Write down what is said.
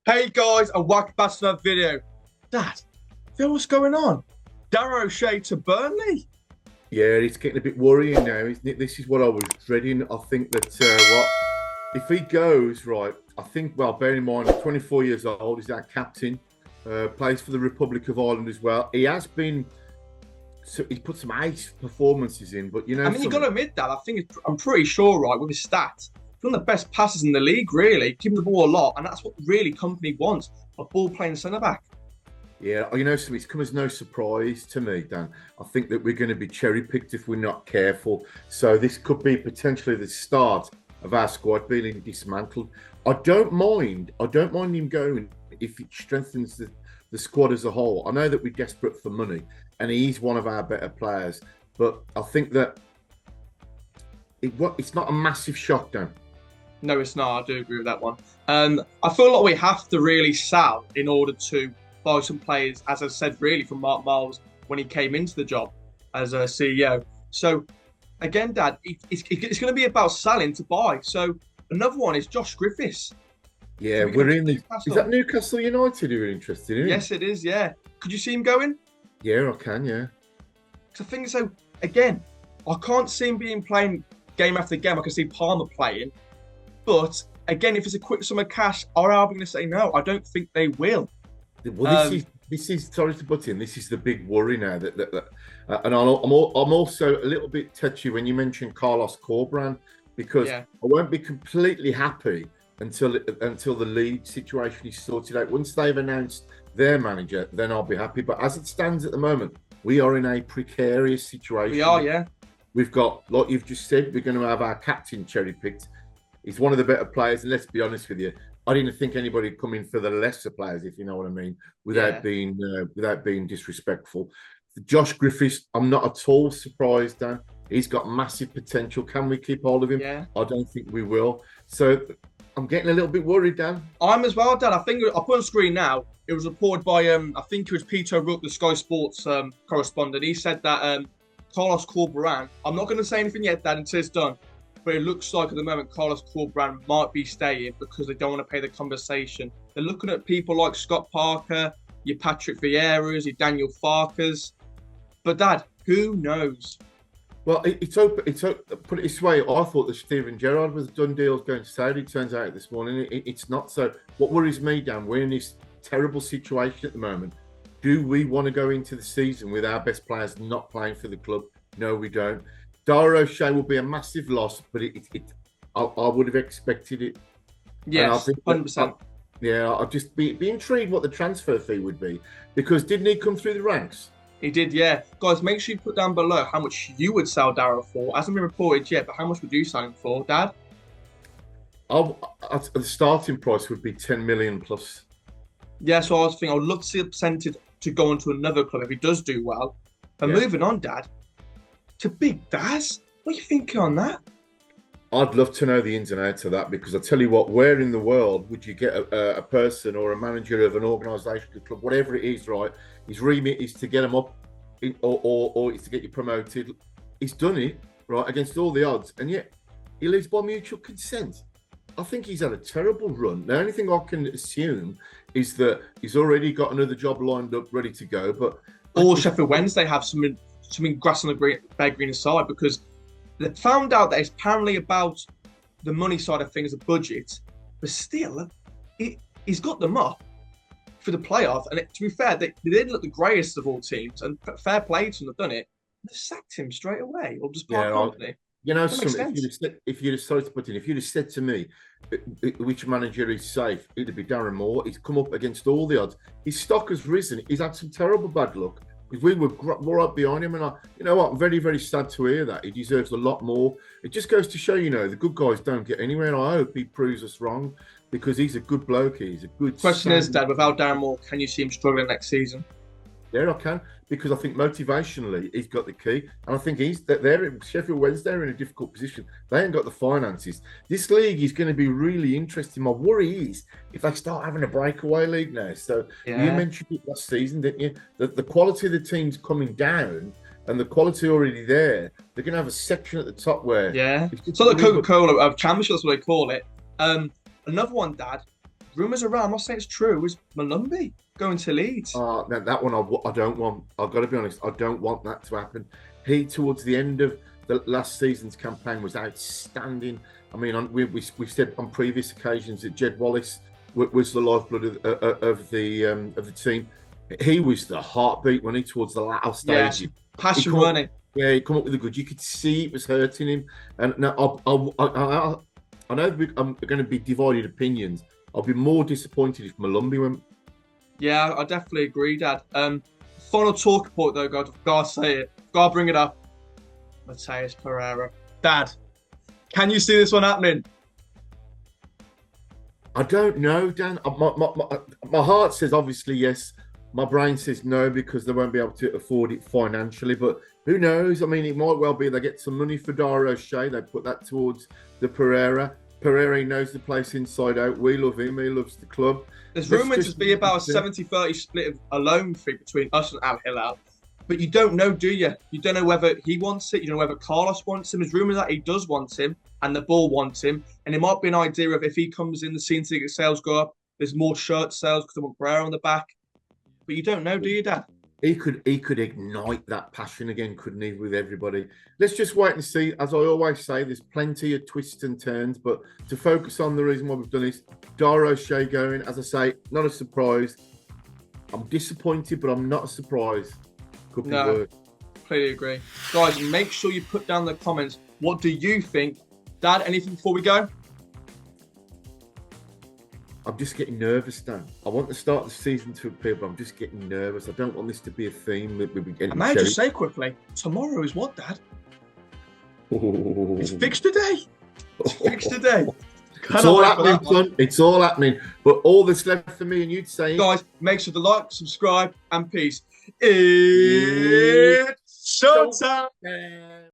Hey guys, and welcome back to another video. Dad, feel what's going on? Dara OShea to Burnley? Yeah, it's getting a bit worrying now, isn't it? This is what I was dreading. I think that if he goes right, I think, well, bear in mind, he's 24 years old, he's our captain, plays for the Republic of Ireland as well. He has been, so he's put some ace performances in, but you know, You've got to admit that. I'm pretty sure, right, with his stats, he's one of the best passers in the league, really. Give him the ball a lot, and that's what really company wants, a ball-playing centre-back. yeah, you know, so it's come as no surprise to me, Dan. I think that we're going to be cherry-picked if we're not careful. So this could be potentially the start of our squad being dismantled. I don't mind him going if it strengthens the squad as a whole. I know that we're desperate for money, and he's one of our better players. But I think that it's not a massive shock, Dan. No, it's not. I do agree with that one. I feel like we have to really sell in order to buy some players, as I said, really, from Mark Miles when he came into the job as a CEO. So, again, Dad, it's going to be about selling to buy. So, another one is Josh Griffiths. Yeah, we're in the. Is that Newcastle United who are interested in? Yes, it is. Yeah. Could you see him going? Yeah, I can. Yeah. Because I think so. Again, I can't see him being playing game after game. I can see Palmer playing, but again, if it's a quick sum of cash, are Albion going to say no? I don't think they will. Well, this is sorry to butt in. This is the big worry now and I'm also a little bit touchy when you mentioned Carlos Corberán, because I won't be completely happy until the league situation is sorted out. Once they've announced their manager, then I'll be happy. But as it stands at the moment, we are in a precarious situation. We are, yeah. We've got, like you've just said, we're going to have our captain cherry picked. He's one of the better players, and let's be honest with you, I didn't think anybody would come in for the lesser players, if you know what I mean, without being disrespectful. Josh Griffiths, I'm not at all surprised, Dan. He's got massive potential. Can we keep hold of him? Yeah. I don't think we will. So I'm getting a little bit worried, Dan. I'm as well, Dan. I think I'll put on screen now. It was reported by I think it was Peter Rook, the Sky Sports correspondent. He said that Carlos Corberán. I'm not going to say anything yet, Dan, until it's done. But it looks like at the moment Carlos Corberán might be staying because they don't want to pay the compensation. They're looking at people like Scott Parker, your Patrick Vieira's, your Daniel Farkers. But Dad, who knows? Well, it's open. Put it this way, I thought that Steven Gerrard was done deals going to Saudi. Turns out this morning it's not. So what worries me, Dan, we're in this terrible situation at the moment. Do we want to go into the season with our best players not playing for the club? No, we don't. Dara OShea will be a massive loss, but I would have expected it. Yes, 100%. I'd just be intrigued what the transfer fee would be, because didn't he come through the ranks? He did, yeah. Guys, make sure you put down below how much you would sell Dara for. Hasn't been reported yet, but how much would you sell him for, Dad? The starting price would be 10 million plus. Yeah, so I was thinking I would love to see a percentage to go into another club if he does do well. But moving on, Dad, to Big Daz. What are you thinking on that? I'd love to know the ins and outs of that, because I tell you what, where in the world would you get a person or a manager of an organisation, a club, whatever it is, right? His remit is to get them up, or it's to get you promoted. He's done it, right, against all the odds, and yet he leaves by mutual consent. I think he's had a terrible run. The only thing I can assume is that he's already got another job lined up, ready to go. But or Sheffield Wednesday have something grass on the bare green side, because they found out that it's apparently about the money side of things, the budget, but still, he's got them up for the playoff. And to be fair, they didn't look the greatest of all teams, and fair play to them, have done it. They sacked him straight away, or just part company. You know, if you'd have said to me which manager is safe, it'd be Darren Moore. He's come up against all the odds. His stock has risen. He's had some terrible bad luck, because we were right behind him. And you know what? I'm very, very sad to hear that. He deserves a lot more. It just goes to show, the good guys don't get anywhere. And I hope he proves us wrong, because he's a good bloke. He's a good. Question is, Dad, without Darren Moore, can you see him struggling next season? Yeah, I can, because I think motivationally he's got the key, and I think they're Sheffield Wednesday are in a difficult position. They ain't got the finances. This league is going to be really interesting. My worry is if they start having a breakaway league now. So you mentioned it last season, didn't you? That the quality of the team's coming down, and the quality already there. They're going to have a section at the top where it's not the Coca-Cola of Championship. That's what they call it. Another one, Dad. rumours around, I'm not saying it's true, is Malumbi going to Leeds. That one I don't want. I've got to be honest, I don't want that to happen. He, towards the end of the last season's campaign, was outstanding. I mean, we've said on previous occasions that Jed Wallace was the lifeblood of the team. He was the heartbeat when he towards the latter stage. Yeah, passion running. Yeah, he come up with the good. You could see it was hurting him. And now I know I'm going to be divided opinions. I'll be more disappointed if Malumbi went. Yeah, I definitely agree, Dad. Final talking point though, guys. I've got to say it. Got to bring it up. Matheus Perriera. Dad, can you see this one happening? I don't know, Dan. My heart says obviously yes. My brain says no because they won't be able to afford it financially. But who knows? I mean, it might well be they get some money for Dara OShea. They put that towards the Perriera. Perriera knows the place inside out. We love him. He loves the club. There's rumoured to be about a 70-30 split of a loan fee between us and Al Hilal. But you don't know, do you? You don't know whether he wants it. You don't know whether Carlos wants him. There's rumours that he does want him and the ball wants him. And it might be an idea of if he comes in, the season ticket sales go up. There's more shirt sales because they want Pereira on the back. But you don't know, do you, Dad? He could ignite that passion again, couldn't he, with everybody? Let's just wait and see. As I always say, there's plenty of twists and turns. But to focus on the reason why we've done this, Dara OShea going, as I say, not a surprise. I'm disappointed, but I'm not surprised. No, completely agree. Guys, make sure you put down in the comments, what do you think? Dad, anything before we go? I'm just getting nervous, Dan. I want the start of the season to appear, but I'm just getting nervous. I don't want this to be a theme that we're getting. I may just say quickly, tomorrow is what, Dad? It's fixed today. It's fixed today. It's all happening, son. It's all happening. But all that's left for me and you to say, guys, make sure to like, subscribe, and peace. It's showtime.